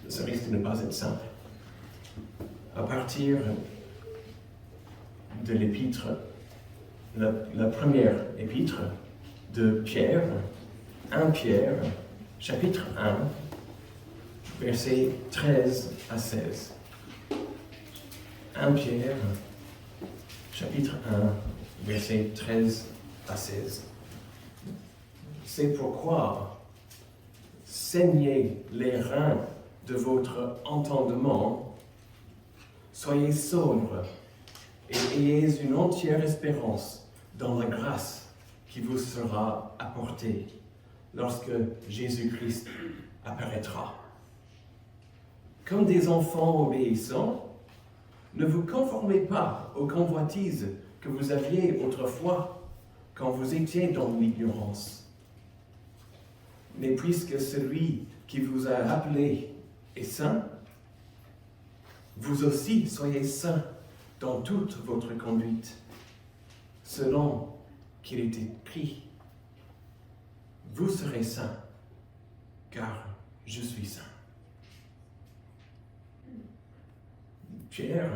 ça risque de ne pas être simple. À partir de l'épître, la première épître de Pierre, 1 Pierre, chapitre 1, versets 13 à 16. 1 Pierre, chapitre 1, versets 13 à 16. C'est pourquoi saignez les reins de votre entendement, soyez sobres et ayez une entière espérance dans la grâce qui vous sera apportée lorsque Jésus-Christ apparaîtra. Comme des enfants obéissants, ne vous conformez pas aux convoitises que vous aviez autrefois quand vous étiez dans l'ignorance. Mais puisque celui qui vous a appelé est saint, vous aussi soyez saints dans toute votre conduite, selon qu'il est écrit, vous serez saints, car je suis saint. Pierre,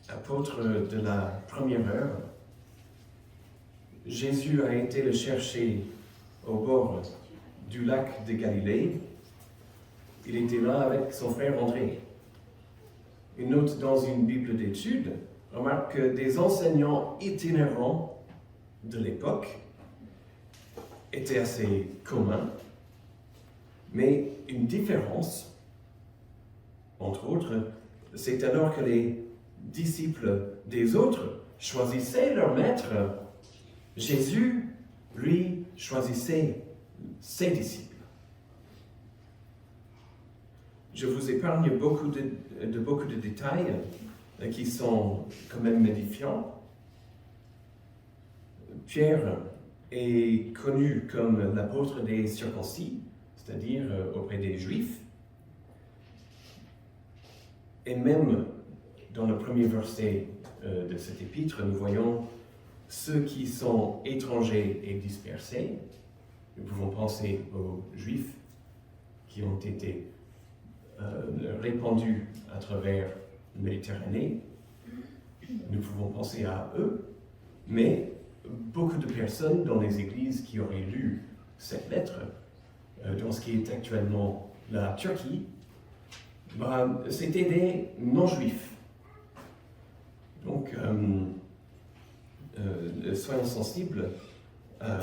apôtre de la première heure, Jésus a été le chercher au bord du lac de Galilée. Il était là avec son frère André. Il note dans une Bible d'études, remarque que des enseignants itinérants de l'époque étaient assez communs, mais une différence, entre autres, c'est alors que les disciples des autres choisissaient leur maître, Jésus, lui, choisissait ses disciples. Je vous épargne beaucoup de détails qui sont quand même édifiants. Pierre est connu comme l'apôtre des circoncis, c'est-à-dire auprès des Juifs. Et même dans le premier verset de cet épître, nous voyons ceux qui sont étrangers et dispersés. Nous pouvons penser aux Juifs qui ont été répandus à travers la Méditerranée. Nous pouvons penser à eux, mais beaucoup de personnes dans les églises qui auraient lu cette lettre, dans ce qui est actuellement la Turquie, c'était des non-juifs. Donc, soyons sensibles à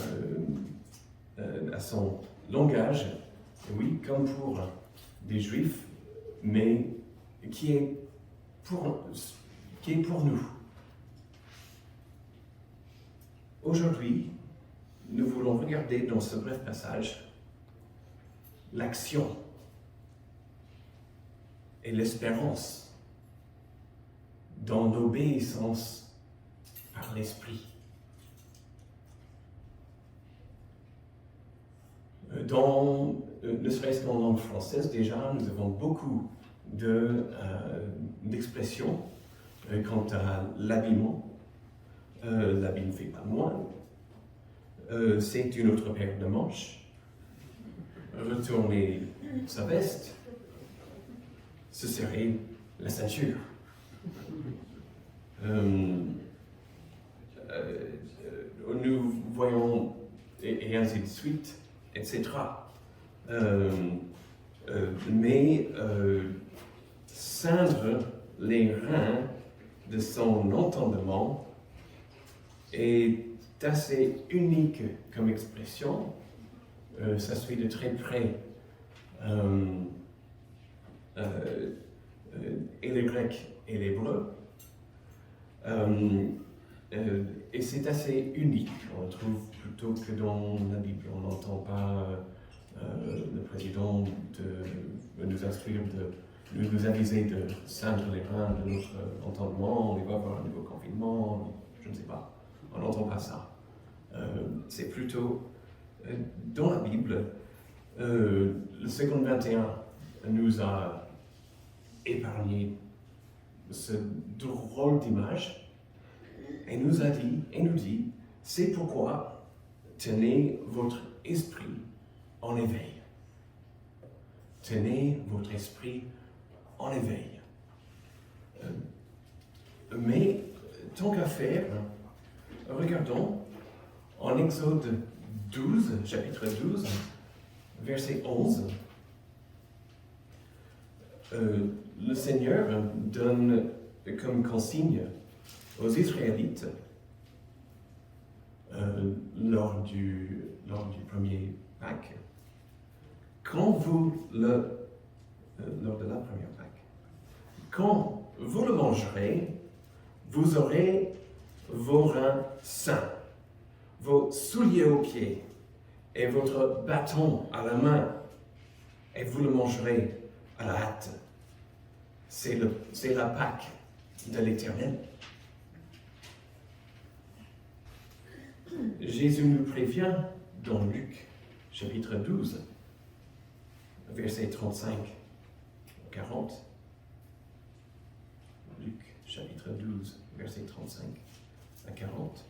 son langage, oui, comme pour des juifs, mais qui est pour nous. Aujourd'hui, nous voulons regarder dans ce bref passage l'action et l'espérance dans l'obéissance par l'Esprit. Ne serait-ce qu'en langue française, déjà, nous avons beaucoup d'expressions quant à l'habillement. L'habit ne fait pas de moine. C'est une autre paire de manches. Retourner sa veste, ce serait la ceinture. Nous voyons, et ainsi de suite, etc. Mais ceindre les reins de son entendement est assez unique comme expression. Ça suit de très près et le grec et l'hébreu. Et c'est assez unique. On le trouve plutôt que dans la Bible. On n'entend pas le président nous instruire, nous aviser de ceindre les reins de notre entendement. On va avoir un nouveau confinement, je ne sais pas. On n'entend pas ça. C'est plutôt dans la Bible. Le second 21 nous a épargné ce drôle d'image et nous dit, c'est pourquoi tenez votre esprit en éveil. tenez votre esprit en éveil. Mais, tant qu'à faire, regardons en Exode 12, chapitre 12, verset 11. Le Seigneur donne comme consigne aux Israélites lors du premier Pâques, lors de la première Pâques, quand vous le mangerez, vous aurez vos reins sains, vos souliers aux pieds et votre bâton à la main, et vous le mangerez à la hâte. C'est la Pâque de l'Éternel. Jésus nous prévient dans Luc, chapitre 12, versets 35 à 40. Luc, chapitre 12, versets 35 à 40.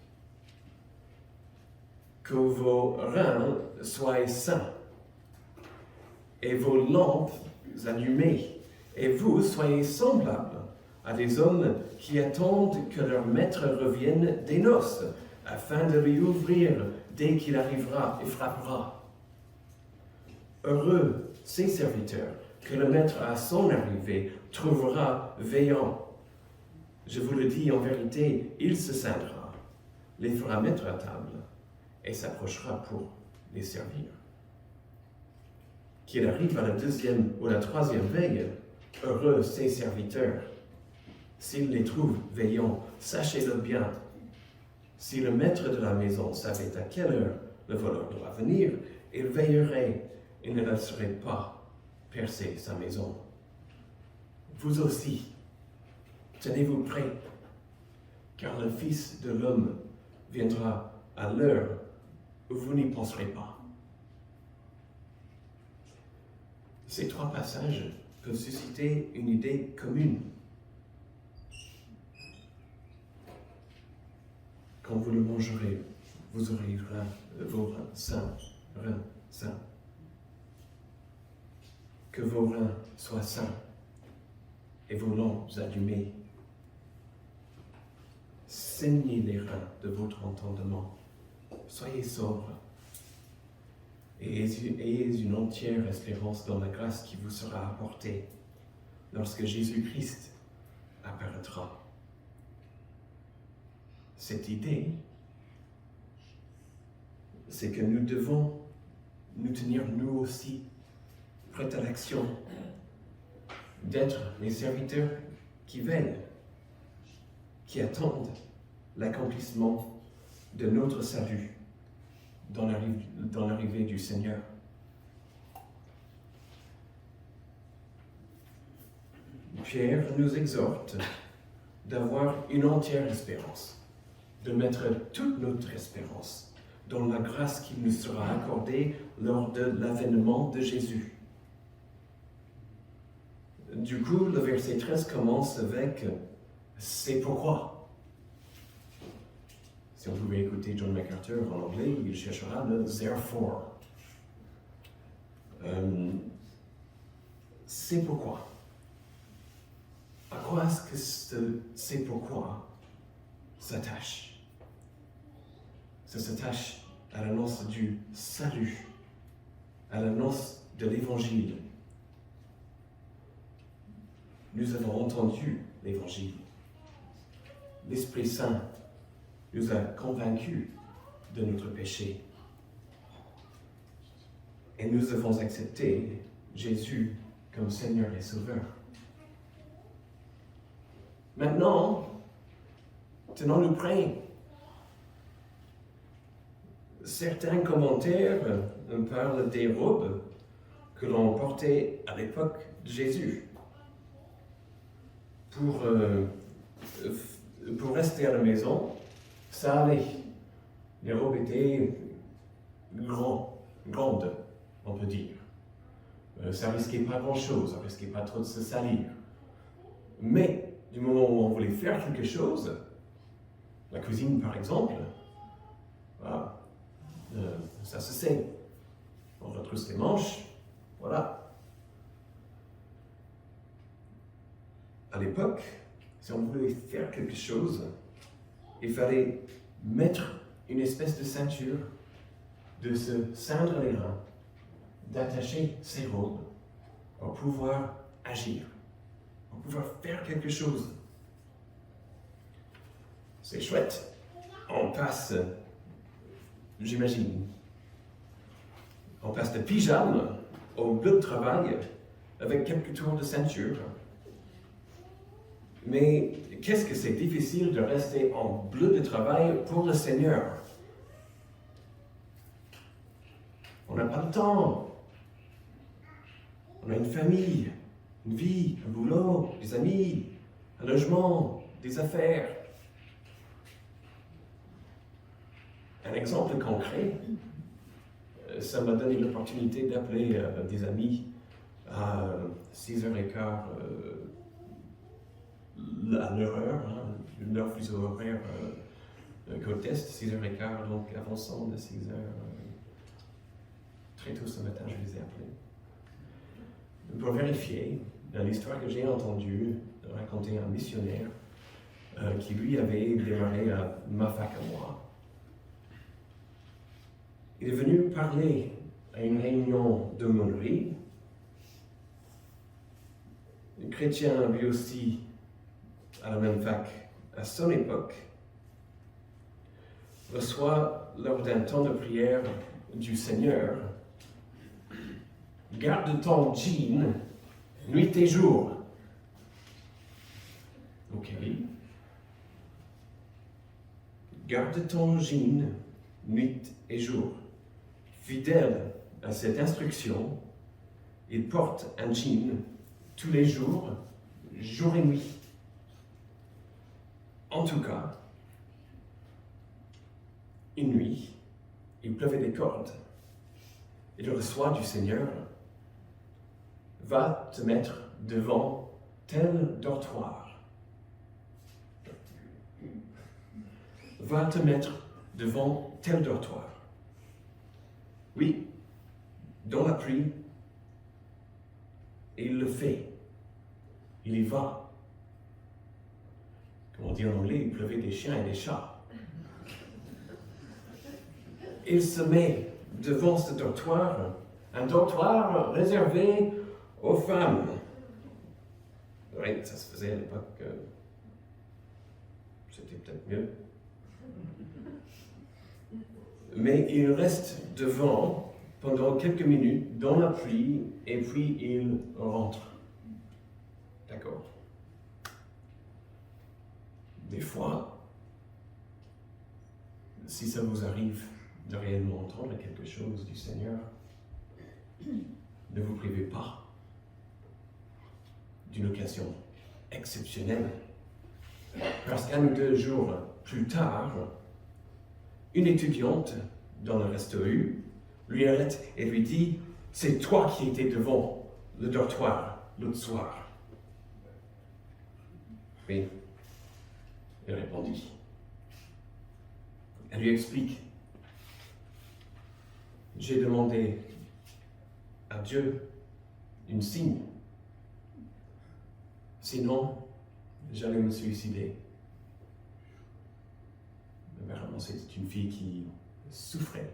Que vos reins soient sains et vos lampes allumées, et vous soyez semblables à des hommes qui attendent que leur maître revienne des noces, afin de lui ouvrir dès qu'il arrivera et frappera. Heureux ces serviteurs que le maître à son arrivée trouvera veillant. Je vous le dis en vérité, il se scindra, les fera mettre à table et s'approchera pour les servir. Qu'il arrive à la deuxième ou la troisième veille, heureux ces serviteurs. S'il les trouve veillants, sachez-le bien. Si le maître de la maison savait à quelle heure le voleur doit venir, il veillerait et ne laisserait pas percer sa maison. Vous aussi, tenez-vous prêts, car le Fils de l'homme viendra à l'heure où vous n'y penserez pas. Ces trois passages peuvent susciter une idée commune. Quand vous le mangerez, vous aurez vos reins sains, que vos reins soient sains et vos lampes allumées. Saignez les reins de votre entendement. Soyez sobres et ayez une entière espérance dans la grâce qui vous sera apportée lorsque Jésus-Christ apparaîtra. Cette idée, c'est que nous devons nous tenir nous aussi prêts à l'action, d'être les serviteurs qui veillent, qui attendent l'accomplissement de notre salut dans l'arrivée du Seigneur. Pierre nous exhorte d'avoir une entière espérance, de mettre toute notre espérance dans la grâce qui nous sera accordée lors de l'avènement de Jésus. Du coup, le verset 13 commence avec « C'est pourquoi ». Si on pouvait écouter John MacArthur en anglais, il cherchera le « therefore ». C'est pourquoi. À quoi est-ce que ce « c'est pourquoi » s'attache? Ça s'attache à l'annonce du salut, à l'annonce de l'Évangile. Nous avons entendu l'Évangile. L'Esprit Saint nous a convaincus de notre péché. Et nous avons accepté Jésus comme Seigneur et Sauveur. Maintenant, tenons-nous prêts. Certains commentaires parlent des robes que l'on portait à l'époque de Jésus. Pour rester à la maison, ça allait. Les robes étaient grandes, on peut dire. Ça risquait pas grand-chose, ça risquait pas trop de se salir. Mais, du moment où on voulait faire quelque chose, la cuisine par exemple, voilà, ça se sait. On retrousse les manches, voilà. À l'époque, si on voulait faire quelque chose, il fallait mettre une espèce de ceinture, de se ceindre les reins, d'attacher ses robes pour pouvoir agir, pour pouvoir faire quelque chose. C'est chouette. On passe, j'imagine, on passe de pyjama au bleu de travail avec quelques tours de ceinture. Mais qu'est-ce que c'est difficile de rester en bleu de travail pour le Seigneur? On n'a pas le temps. On a une famille, une vie, un boulot, des amis, un logement, des affaires. Un exemple concret, ça m'a donné l'opportunité d'appeler des amis à 6h15 à leur heure, leur fuseau horaire côte est, 6h15, donc avançant de 6h. Très tôt ce matin, je les ai appelés pour vérifier l'histoire que j'ai entendue raconter un missionnaire qui lui avait démarré à ma fac à moi. Il est venu parler à une réunion d'aumônerie. Un chrétien, lui aussi, à la même fac, à son époque, reçoit lors d'un temps de prière du Seigneur: garde ton jean nuit et jour. Ok. Garde ton jean nuit et jour. Fidèle à cette instruction, il porte un jean tous les jours, jour et nuit. En tout cas, une nuit, il pleuvait des cordes. Il reçoit du Seigneur: va te mettre devant tel dortoir. Va te mettre devant tel dortoir. Oui, dans la pluie, et il le fait. Il y va. Comme on dit en anglais, il pleuvait des chiens et des chats. Il se met devant ce dortoir, un dortoir réservé aux femmes. Oui, ça se faisait à l'époque. C'était peut-être mieux. Mais il reste devant pendant quelques minutes dans la pluie et puis il rentre. D'accord. Des fois, si ça vous arrive de réellement entendre quelque chose du Seigneur, ne vous privez pas d'une occasion exceptionnelle. Parce qu'un ou 2 jours plus tard, une étudiante dans le resto U lui arrête et lui dit: c'est toi qui étais devant le dortoir l'autre soir. Oui, elle répondit. Elle lui explique: j'ai demandé à Dieu une signe. Sinon, j'allais me suicider. Apparemment, c'était une fille qui souffrait.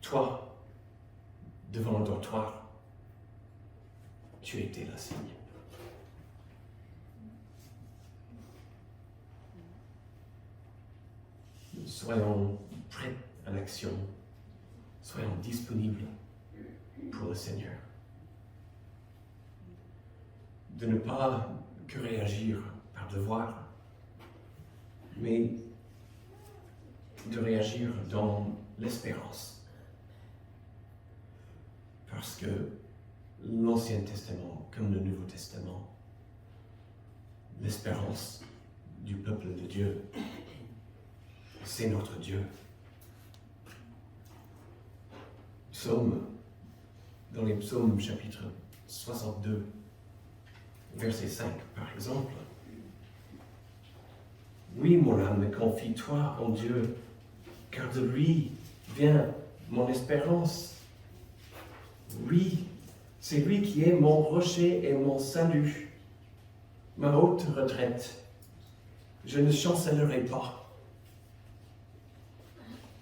Toi, devant le dortoir, tu étais la signe. Soyons prêts à l'action. Soyons disponibles pour le Seigneur. De ne pas que réagir par devoir, mais de réagir dans l'espérance. Parce que l'Ancien Testament, comme le Nouveau Testament, l'espérance du peuple de Dieu, c'est notre Dieu. Dans les psaumes chapitre 62, verset 5 par exemple. Oui, mon âme, confie-toi en Dieu, car de lui vient mon espérance. Oui, C'est lui qui est mon rocher et mon salut, ma haute retraite. Je ne chancellerai pas.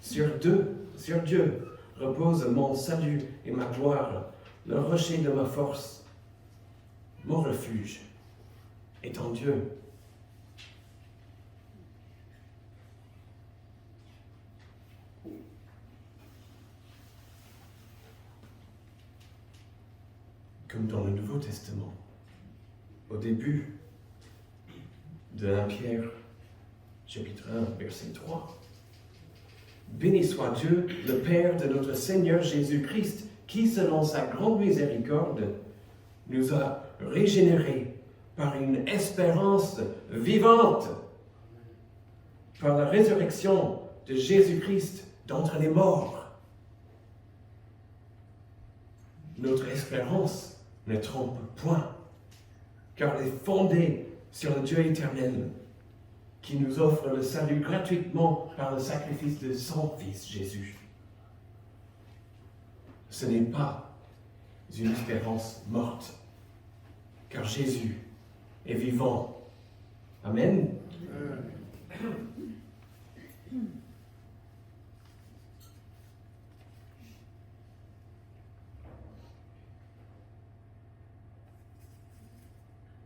Sur Dieu repose mon salut et ma gloire, le rocher de ma force. Mon refuge est en Dieu. Comme dans le Nouveau Testament, au début de 1 Pierre, chapitre 1, verset 3. Béni soit Dieu, le Père de notre Seigneur Jésus-Christ, qui, selon sa grande miséricorde, nous a régénérés par une espérance vivante, par la résurrection de Jésus-Christ d'entre les morts. Notre espérance ne trompe point, car elle est fondée sur le Dieu éternel, qui nous offre le salut gratuitement par le sacrifice de son Fils Jésus. Ce n'est pas une espérance morte, car Jésus est vivant. Amen.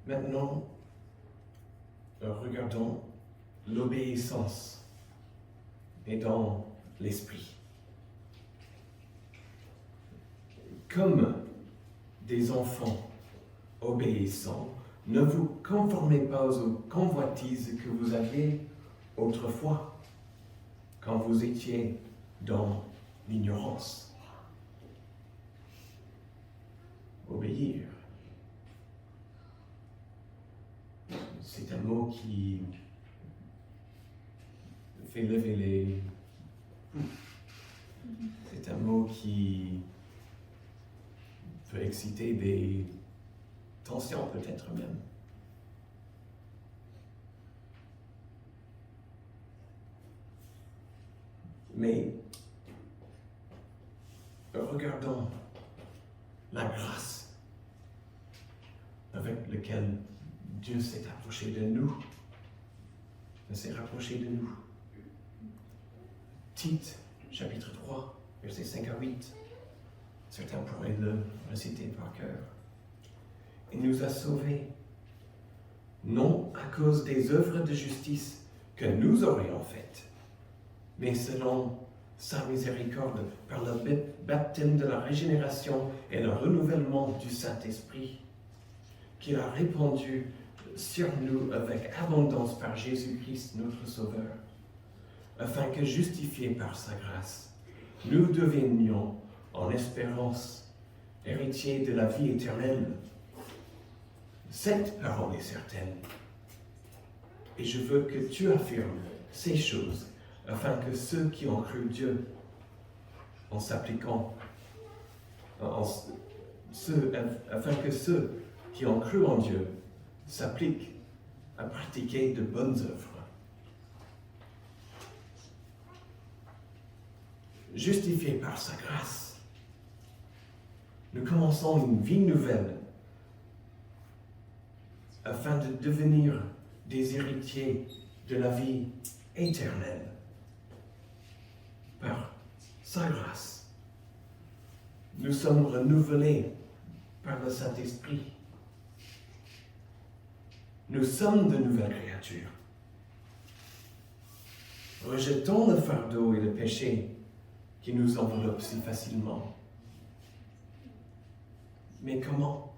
Maintenant, regardons l'obéissance et dans l'esprit. Comme des enfants obéissants, ne vous conformez pas aux convoitises que vous aviez autrefois, quand vous étiez dans l'ignorance. Obéir. C'est un mot qui fait lever les... C'est un mot qui peut exciter des tensions peut-être même. Mais regardons la grâce avec laquelle Dieu s'est approché de nous, s'est rapproché de nous. Tite, chapitre 3, versets 5 à 8. Certains pourraient le réciter par cœur. Il nous a sauvés, non à cause des œuvres de justice que nous aurions faites, mais selon sa miséricorde, par le baptême de la régénération et le renouvellement du Saint-Esprit, qu'il a répandu sur nous avec abondance par Jésus-Christ notre Sauveur, afin que, justifiés par sa grâce, nous devenions en espérance héritiers de la vie éternelle. Cette parole est certaine, et je veux que tu affirmes ces choses, afin que ceux qui ont cru Dieu, en s'appliquant, afin que ceux qui ont cru en Dieu s'appliquent à pratiquer de bonnes œuvres. Justifiés par sa grâce, nous commençons une vie nouvelle afin de devenir des héritiers de la vie éternelle. Par sa grâce, nous sommes renouvelés par le Saint-Esprit. Nous sommes de nouvelles créatures. Rejetons le fardeau et le péché qui nous enveloppent si facilement. Mais comment?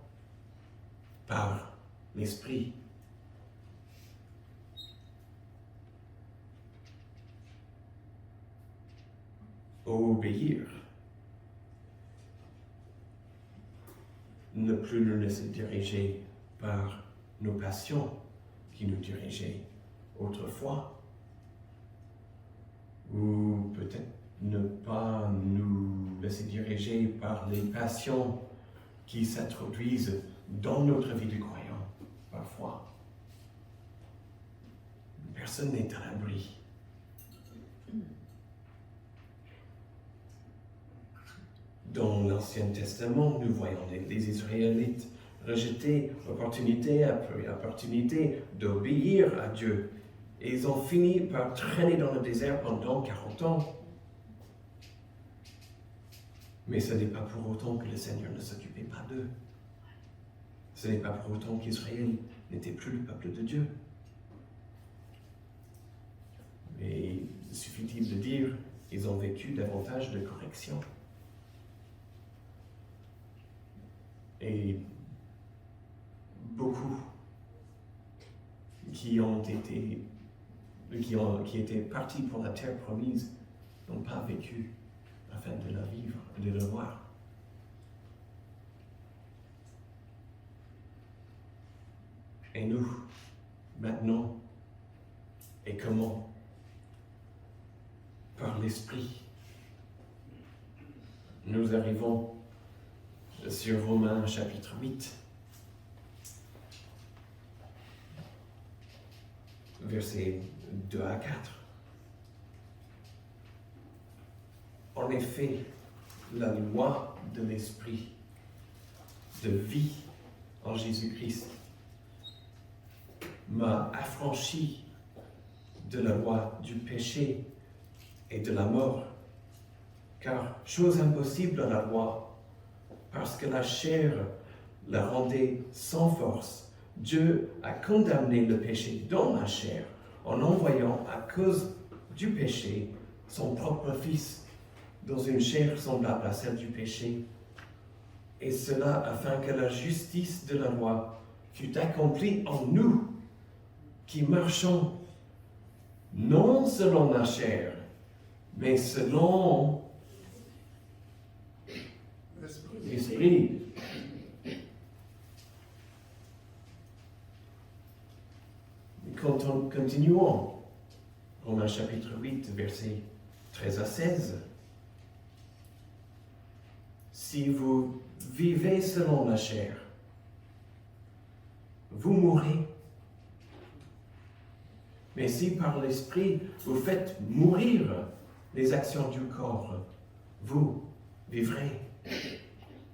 Par l'Esprit. Obéir. Ne plus nous laisser diriger par nos passions qui nous dirigeaient autrefois. Ou peut-être ne pas nous laisser diriger par les passions qui s'introduisent dans notre vie de croyant, parfois. Personne n'est à l'abri. Dans l'Ancien Testament, nous voyons les Israélites rejeter opportunité après opportunité d'obéir à Dieu. Et ils ont fini par traîner dans le désert pendant 40 ans. Mais ce n'est pas pour autant que le Seigneur ne s'occupait pas d'eux. Ce n'est pas pour autant qu'Israël n'était plus le peuple de Dieu. Mais suffit-il de dire qu'ils ont vécu davantage de correction. Et beaucoup qui étaient partis pour la terre promise n'ont pas vécu afin de la vivre, de le voir. Et nous, maintenant, et comment? Par l'Esprit. Nous arrivons sur Romains chapitre 8, versets 2 à 4. En effet, la loi de l'Esprit de vie en Jésus-Christ m'a affranchi de la loi du péché et de la mort, car chose impossible à la loi, parce que la chair la rendait sans force, Dieu a condamné le péché dans la chair en envoyant à cause du péché son propre Fils dans une chair semblable à celle du péché, et cela afin que la justice de la loi fût accomplie en nous, qui marchons non selon la chair, mais selon l'Esprit. Continuons. Romains chapitre 8, versets 13 à 16. Si vous vivez selon la chair, vous mourrez. Mais si par l'Esprit vous faites mourir les actions du corps, vous vivrez.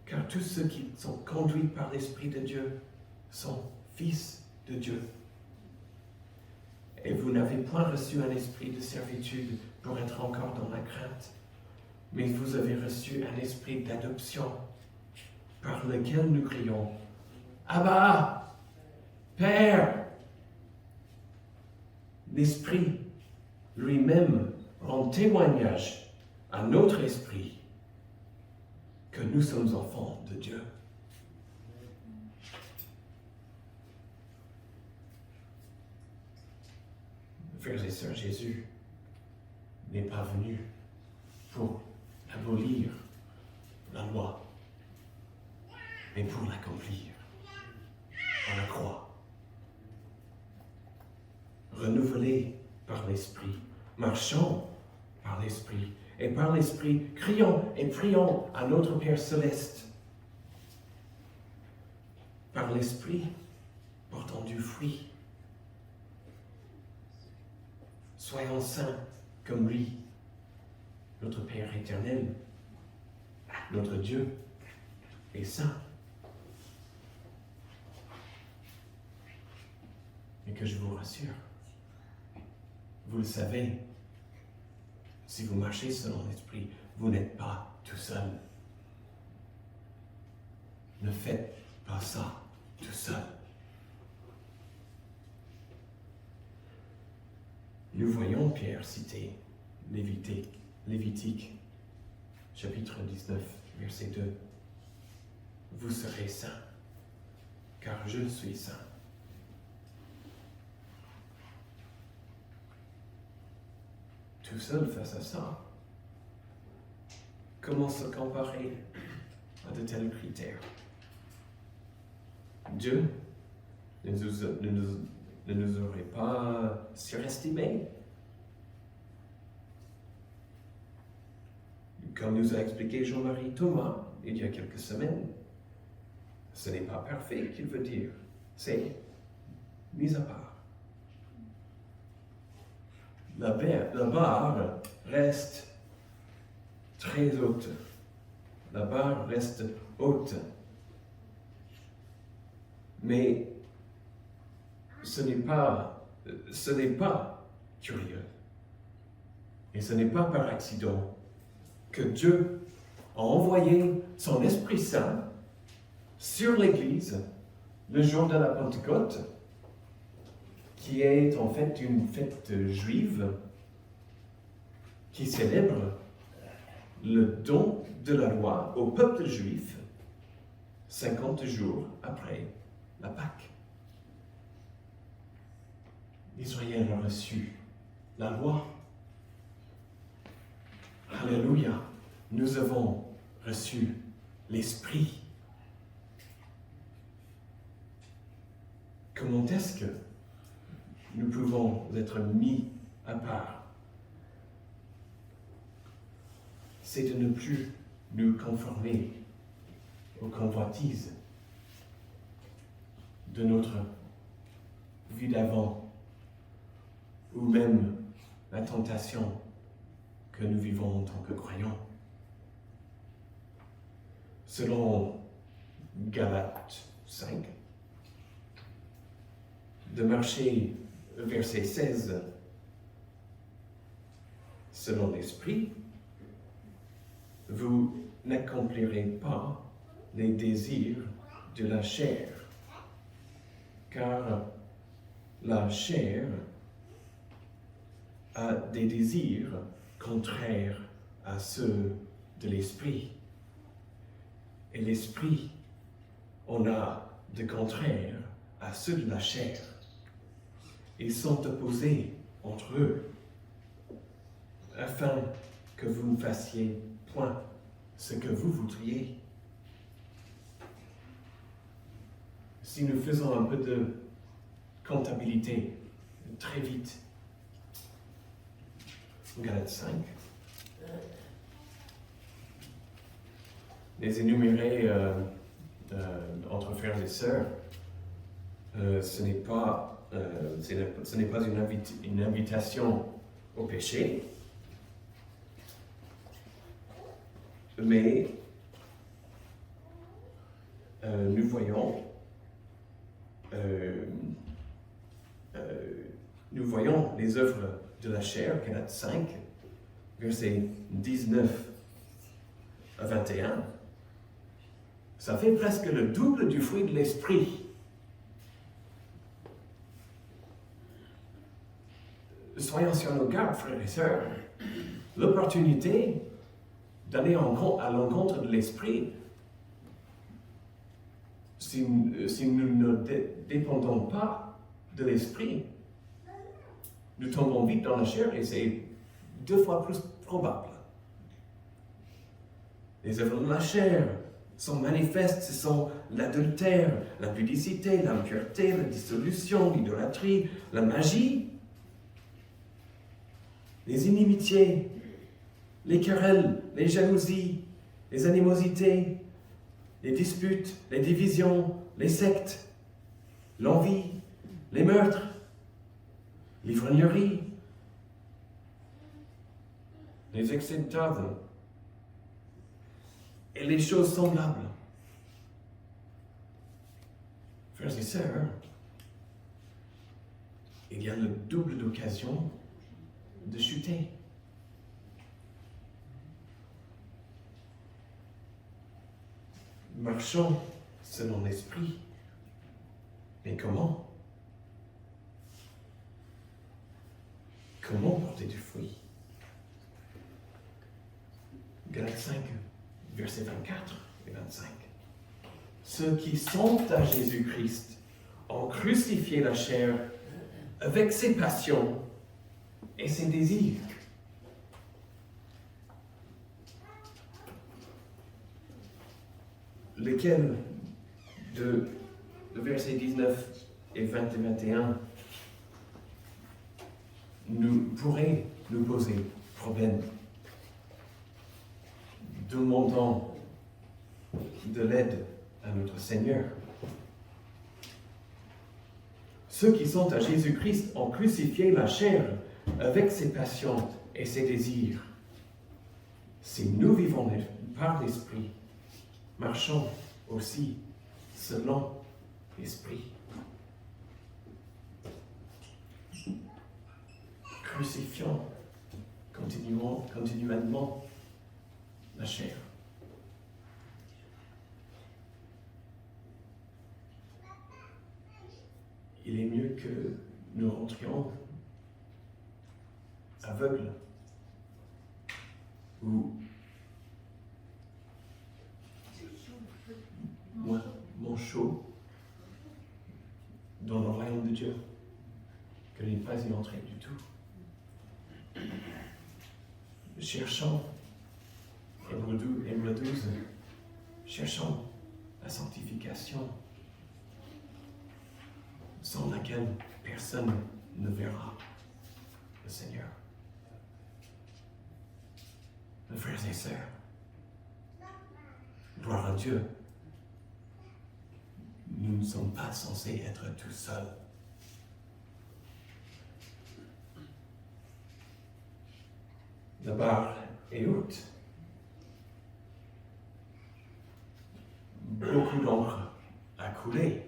Car tous ceux qui sont conduits par l'Esprit de Dieu sont fils de Dieu. Et vous n'avez point reçu un esprit de servitude pour être encore dans la crainte, mais vous avez reçu un esprit d'adoption, par lequel nous crions « Abba, Père !» L'Esprit lui-même rend témoignage à notre esprit que nous sommes enfants de Dieu. Frères et sœurs, Jésus n'est pas venu pour abolir la loi, mais pour l'accomplir à la croix. Renouvelés par l'Esprit, marchons par l'Esprit, et par l'Esprit, crions et prions à notre Père céleste. Par l'Esprit, portons du fruit. Soyons saints comme lui, notre Père éternel, notre Dieu est saint. Et que je vous rassure, vous le savez, si vous marchez selon l'Esprit, vous n'êtes pas tout seul. Ne faites pas ça tout seul. Nous voyons Pierre citer Lévitique, chapitre 19, verset 2. Vous serez saints, car je suis saint. Tout seul face à ça, comment se comparer à de tels critères? Dieu ne nous aurait pas surestimés. Comme nous a expliqué Jean-Marie Thomas il y a quelques semaines, ce n'est pas parfait qu'il veut dire, c'est mis à part. La barre reste très haute. la barre reste haute. Mais ce n'est pas curieux. Et ce n'est pas par accident que Dieu a envoyé son Esprit Saint sur l'Église le jour de la Pentecôte, qui est en fait une fête juive qui célèbre le don de la loi au peuple juif 50 jours après la Pâque. Israël a reçu la loi. Alléluia, nous avons reçu l'Esprit. Comment est-ce que nous pouvons être mis à part? C'est de ne plus nous conformer aux convoitises de notre vie d'avant, ou même la tentation que nous vivons en tant que croyants. Selon Galates 5, de marcher, verset 16, selon l'Esprit, vous n'accomplirez pas les désirs de la chair, car la chair a des désirs contraires à ceux de l'Esprit. Et l'Esprit en a de contraires à ceux de la chair. Ils sont opposés entre eux, afin que vous ne fassiez point ce que vous voudriez. Si nous faisons un peu de comptabilité, très vite, Galates 5, les énumérer entre frères et sœurs, ce n'est pas une invitation au péché, mais nous voyons les œuvres de la chair, Galates 5, versets 19 à 21. Ça fait presque le double du fruit de l'esprit. Soyons sur nos gardes, frères et sœurs. L'opportunité d'aller à l'encontre de l'esprit, si nous ne dépendons pas de l'esprit, nous tombons vite dans la chair et c'est 2 fois plus probable. Les œuvres de la chair sont manifestes, ce sont l'adultère, l'impudicité, l'impureté, la dissolution, l'idolâtrie, la magie, les inimitiés, les querelles, les jalousies, les animosités, les disputes, les divisions, les sectes, l'envie, les meurtres, l'ivrognerie, les excès de table et les choses semblables. Frères et sœurs, il y a le double d'occasion de chuter. Marchons selon l'esprit. Mais comment? Comment porter du fruit? Galates 5, versets 24 et 25. Ceux qui sont à Jésus-Christ ont crucifié la chair avec ses passions et ses désirs. Lesquels de versets 19 et 20 et 21 pourraient nous poser problème. Demandons de l'aide à notre Seigneur. Ceux qui sont à Jésus-Christ ont crucifié la chair avec ses passions et ses désirs. Si nous vivons par l'Esprit, marchons aussi selon l'Esprit. Crucifions continuellement la chair. Il est mieux que nous rentrions aveugles ou manchots dans le royaume de Dieu que de ne pas y entrer du tout. Cherchons, Hébreux 12, cherchons la sanctification sans laquelle personne ne verra le Seigneur. Mes frères et sœurs, gloire à Dieu, nous ne sommes pas censés être tout seuls. La barre est haute. Beaucoup d'encre a coulé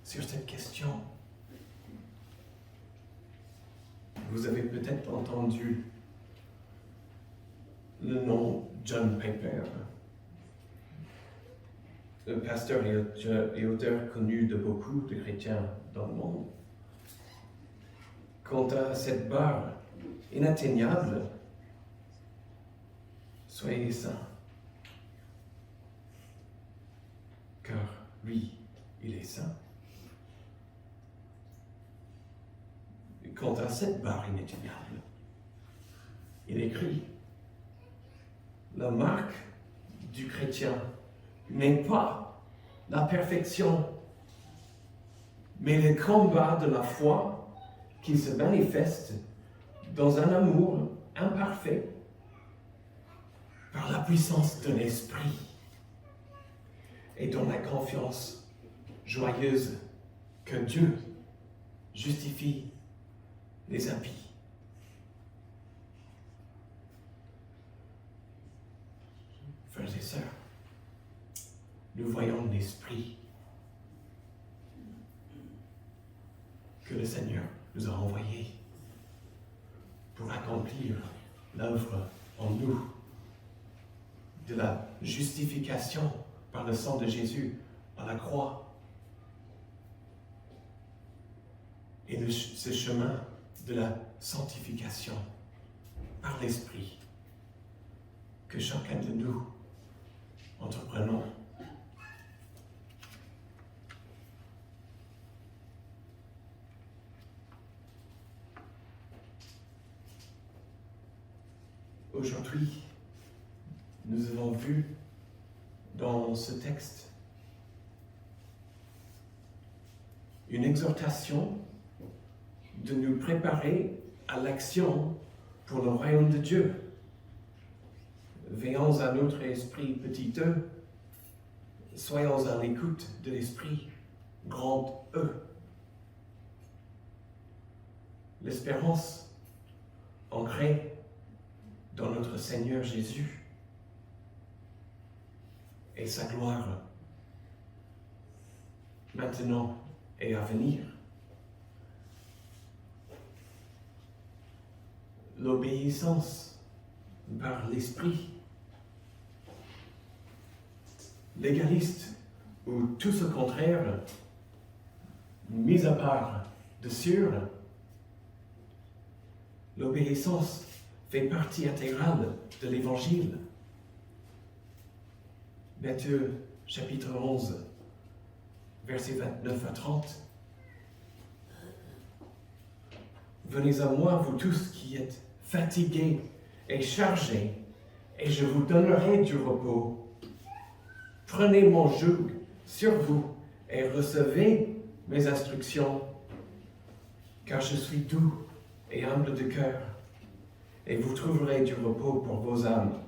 sur cette question. Vous avez peut-être entendu le nom John Piper, le pasteur et auteur connu de beaucoup de chrétiens dans le monde. Quant à cette barre inatteignable, soyez saints, car lui, il est saint. Et quant à cette barre inatteignable, il écrit: la marque du chrétien n'est pas la perfection, mais le combat de la foi qui se manifeste dans un amour imparfait par la puissance de l'Esprit et dans la confiance joyeuse que Dieu justifie les impies. Frères et sœurs, nous voyons l'Esprit que le Seigneur nous a envoyé pour accomplir l'œuvre en nous de la justification par le sang de Jésus à la croix et de ce chemin de la sanctification par l'Esprit que chacun de nous entreprenons. Aujourd'hui, nous avons vu dans ce texte une exhortation de nous préparer à l'action pour le royaume de Dieu. Veillons à notre esprit petit e, soyons à l'écoute de l'esprit grand E. L'espérance ancrée dans notre Seigneur Jésus et sa gloire, maintenant et à venir. L'obéissance par l'Esprit, légaliste ou tout ce contraire, mis à part de sûr, l'obéissance fait partie intégrale de l'Évangile. Matthieu chapitre 11, versets 29 à 30. Venez à moi, vous tous qui êtes fatigués et chargés, et je vous donnerai du repos. Prenez mon joug sur vous et recevez mes instructions, car je suis doux et humble de cœur, et vous trouverez du repos pour vos âmes,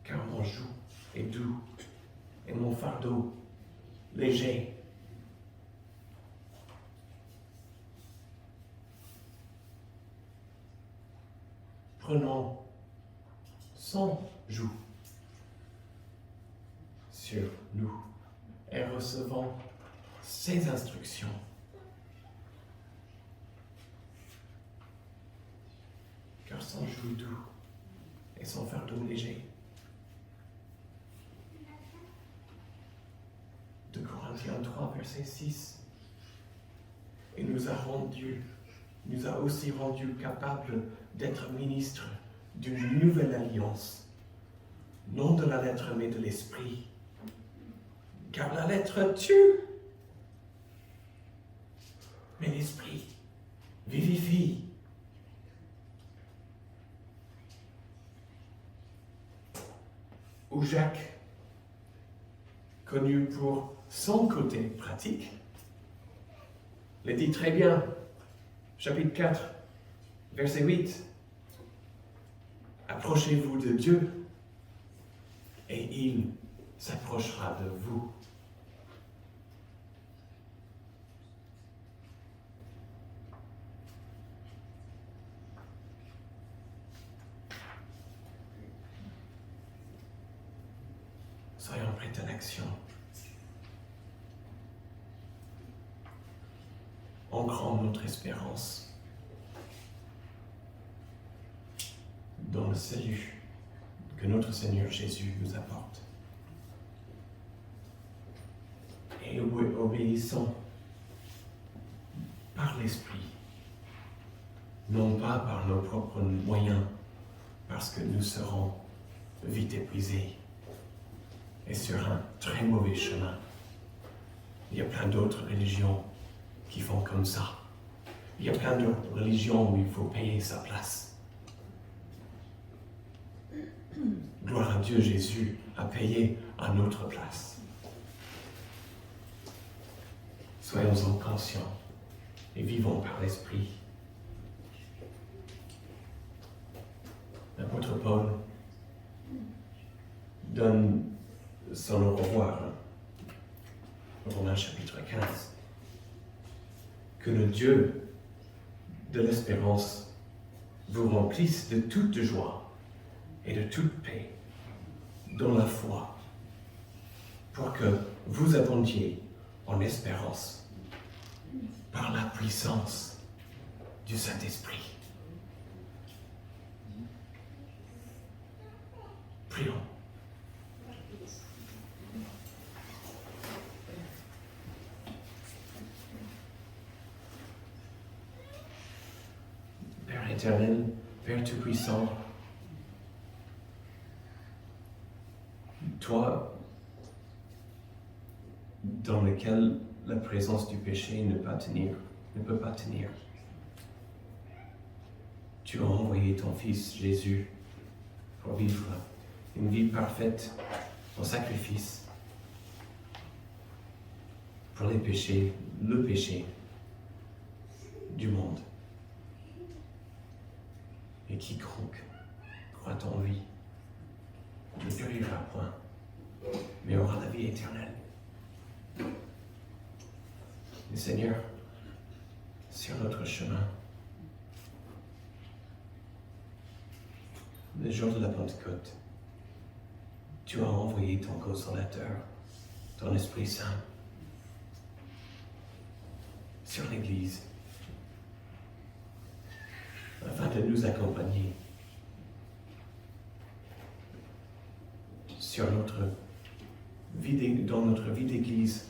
car mon joug est doux et mon fardeau léger. Prenons son joug sur nous et recevons ses instructions. Car son joug doux et son fardeau léger. 2 Corinthiens 3, verset 6. Il nous a aussi rendus capables d'être ministres d'une nouvelle alliance, non de la lettre mais de l'esprit. Car la lettre tue, mais l'esprit vivifie. Ou Jacques, connu pour son côté pratique, le dit très bien, chapitre 4, verset 8. Approchez-vous de Dieu et il s'approchera de vous. Soyons prêts à l'action. Ancrons notre espérance dans le salut que notre Seigneur Jésus nous apporte. Et obéissons par l'Esprit, non pas par nos propres moyens, parce que nous serons vite épuisés et sur un très mauvais chemin. Il y a plein d'autres religions qui font comme ça. Il y a plein d'autres religions où il faut payer sa place. Gloire à Dieu, Jésus a payé à notre place. Soyons-en conscients et vivons par l'Esprit. L'apôtre Paul donne son au revoir, Romains chapitre 15. Que le Dieu de l'espérance vous remplisse de toute joie et de toute paix dans la foi, pour que vous abondiez en espérance par la puissance du Saint-Esprit. Prions. Père éternel, Père Tout-Puissant, toi, dans lequel la présence du péché ne peut pas tenir. Tu as envoyé ton Fils Jésus pour vivre une vie parfaite en sacrifice pour les péchés, le péché du monde. Et quiconque croit en lui ne périra point, mais aura la vie éternelle. Mais Seigneur, sur notre chemin, le jour de la Pentecôte, tu as envoyé ton consolateur, ton Esprit Saint, sur l'Église, afin de nous accompagner sur dans notre vie d'Église,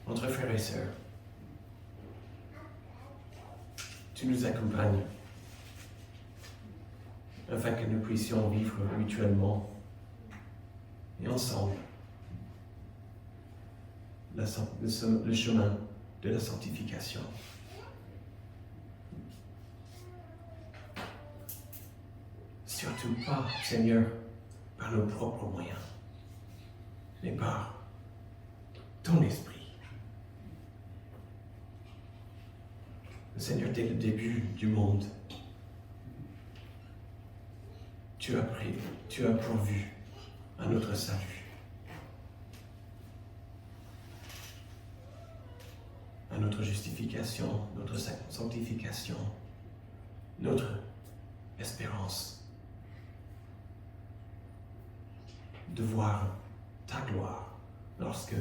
entre frères et sœurs. Tu nous accompagnes afin que nous puissions vivre mutuellement et ensemble le chemin de la sanctification. Surtout pas, Seigneur, par nos propres moyens, mais par ton esprit. Seigneur, dès le début du monde, tu as pourvu à notre salut, à notre justification, notre sanctification, notre espérance de voir ta gloire lorsque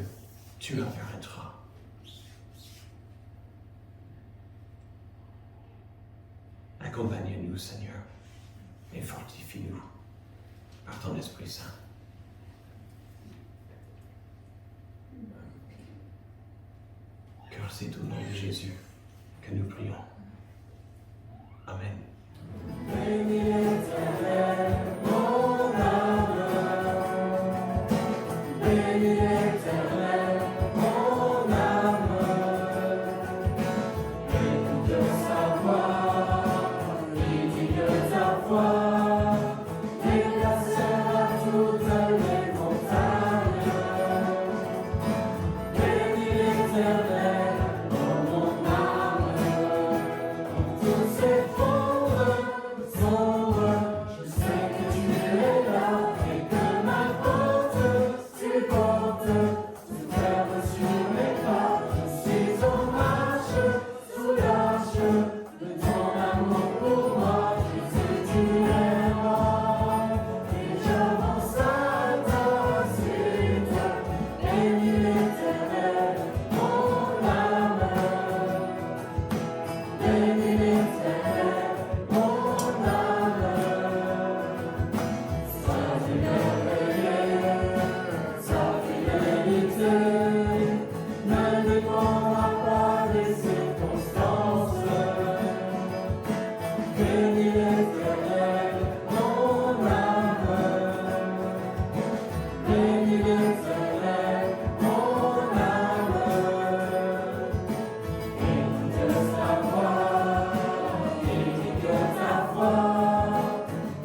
tu apparaîtras. Accompagne-nous, Seigneur, et fortifie-nous par ton Esprit Saint. Car c'est au nom de Jésus que nous prions. Amen. Béni l'Éternel, mon âme. Béni l'Éternel, mon âme. Écoute sa voix, il dit que ta voix déplacera toutes les montagnes. Béni l'Éternel, oh mon âme. Tous ces je sais que tu es là et que ma porte supporte tout perdre sur mes pas. Je suis en marche sous l'arche de ton amour pour moi. Jésus, tu es roi et j'avance à ta suite. Béni l'Éternel, mon âme. Béni l'Éternel, mon âme. Sa fidélité ne dépendra pas des circonstances. Béni l'Éternel, mon âme. Béni l'Éternel, mon âme. Écoute sa voix, il dit que ta voix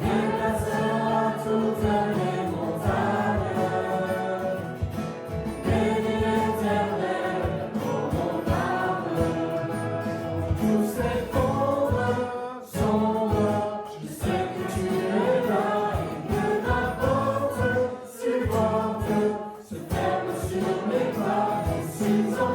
déplacera toutes les montagnes. Béni l'Éternel, oh mon âme. Tous les pauvres sombres, je sais que tu es là et que ta porte supporte se ferme sur mes pas. Je suis en